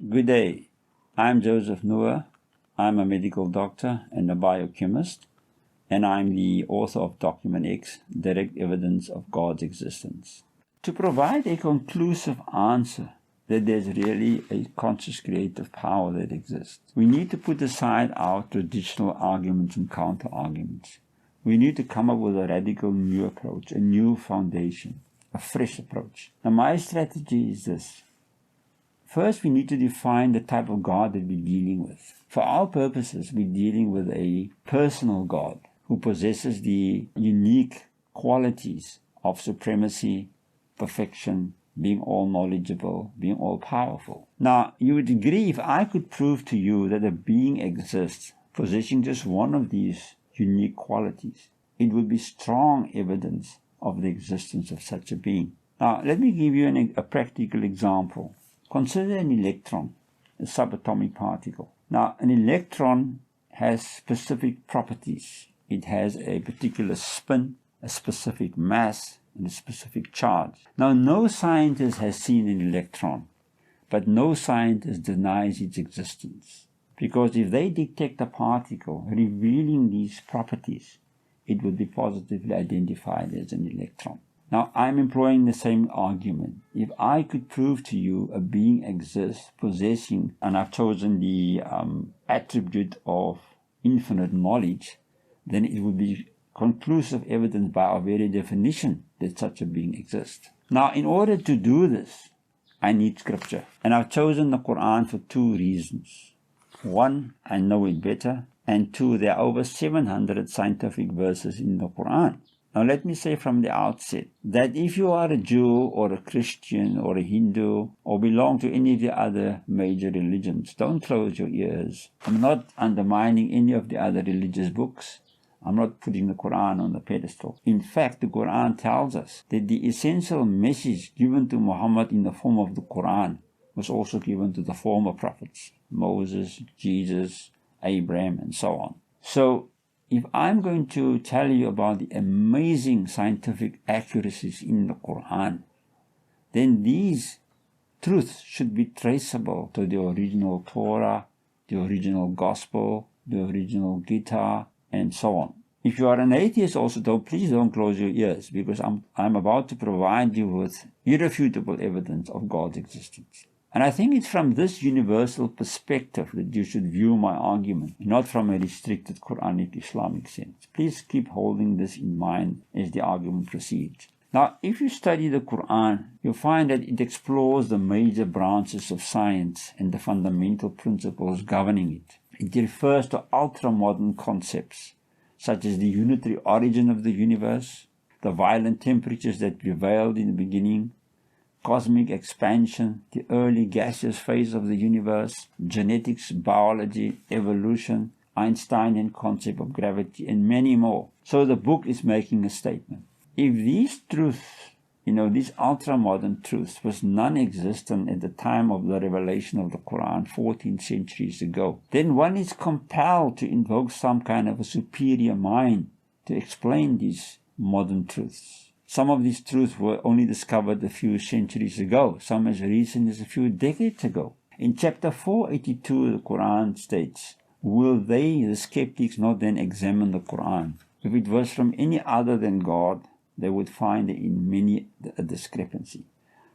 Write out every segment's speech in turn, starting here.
Good day. I'm Joseph Noor. I'm a medical doctor and a biochemist, and I'm the author of Document X, Direct Evidence of God's Existence. To provide a conclusive answer that there's really a conscious creative power that exists, we need to put aside our traditional arguments and counter-arguments. We need to come up with a radical new approach, a new foundation, a fresh approach. Now, my strategy is this. First, we need to define the type of God that we're dealing with. For our purposes, we're dealing with a personal God who possesses the unique qualities of supremacy, perfection, being all knowledgeable, being all powerful. Now, you would agree if I could prove to you that a being exists possessing just one of these unique qualities, it would be strong evidence of the existence of such a being. Now, let me give you a practical example. Consider an electron, a subatomic particle. Now, an electron has specific properties. It has a particular spin, a specific mass, and a specific charge. Now, no scientist has seen an electron, but no scientist denies its existence. Because if they detect a particle revealing these properties, it would be positively identified as an electron. Now, I'm employing the same argument. If I could prove to you a being exists possessing, and I've chosen the attribute of infinite knowledge, then it would be conclusive evidence by our very definition that such a being exists. Now, in order to do this, I need scripture. And I've chosen the Quran for two reasons. One, I know it better. And two, there are over 700 scientific verses in the Quran. Now, let me say from the outset that if you are a Jew or a Christian or a Hindu or belong to any of the other major religions, don't close your ears. I'm not undermining any of the other religious books. I'm not putting the Quran on the pedestal. In fact, the Quran tells us that the essential message given to Muhammad in the form of the Quran was also given to the former prophets, Moses, Jesus, Abraham, and so on. So, if I'm going to tell you about the amazing scientific accuracies in the Quran, then these truths should be traceable to the original Torah, the original Gospel, the original Gita, and so on. If you are an atheist also, please don't close your ears, because I'm about to provide you with irrefutable evidence of God's existence. And I think it's from this universal perspective that you should view my argument, not from a restricted Quranic Islamic sense. Please keep holding this in mind as the argument proceeds. Now, if you study the Quran, you'll find that it explores the major branches of science and the fundamental principles governing it. It refers to ultra-modern concepts, such as the unitary origin of the universe, the violent temperatures that prevailed in the beginning, cosmic expansion, the early gaseous phase of the universe, genetics, biology, evolution, Einsteinian concept of gravity, and many more. So the book is making a statement. If these truths, these ultra-modern truths, was non-existent at the time of the revelation of the Quran 14 centuries ago, then one is compelled to invoke some kind of a superior mind to explain these modern truths. Some of these truths were only discovered a few centuries ago, some as recent as a few decades ago. In chapter 482, the Quran states, "Will they, the skeptics, not then examine the Quran? If it was from any other than God, they would find in many a discrepancy."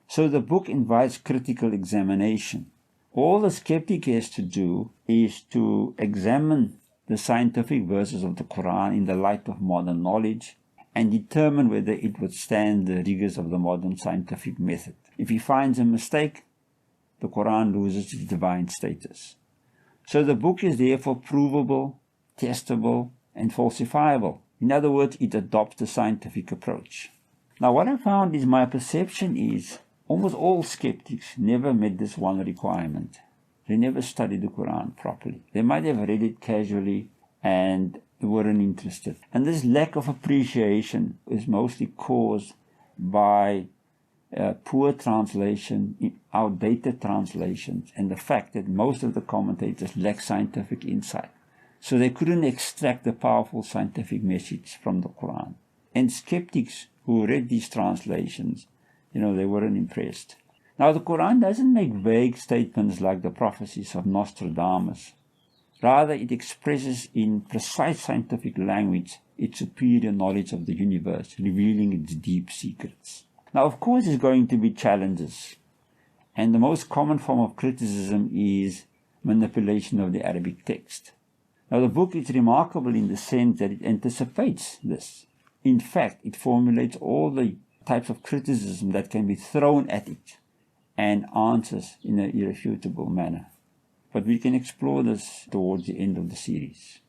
So the book invites critical examination. All the skeptic has to do is to examine the scientific verses of the Quran in the light of modern knowledge, and determine whether it would stand the rigors of the modern scientific method. If he finds a mistake, the Quran loses its divine status. So the book is therefore provable, testable, and falsifiable. In other words, it adopts the scientific approach. Now, what I found is my perception is almost all skeptics never met this one requirement. They never studied the Quran properly. They might have read it casually and weren't interested. And this lack of appreciation is mostly caused by poor translation, outdated translations, and the fact that most of the commentators lack scientific insight. So they couldn't extract the powerful scientific message from the Quran. And skeptics who read these translations, they weren't impressed. Now, the Quran doesn't make vague statements like the prophecies of Nostradamus. Rather, it expresses in precise scientific language its superior knowledge of the universe, revealing its deep secrets. Now, of course, there's going to be challenges, and the most common form of criticism is manipulation of the Arabic text. Now, the book is remarkable in the sense that it anticipates this. In fact, it formulates all the types of criticism that can be thrown at it and answers in an irrefutable manner. But we can explore this towards the end of the series.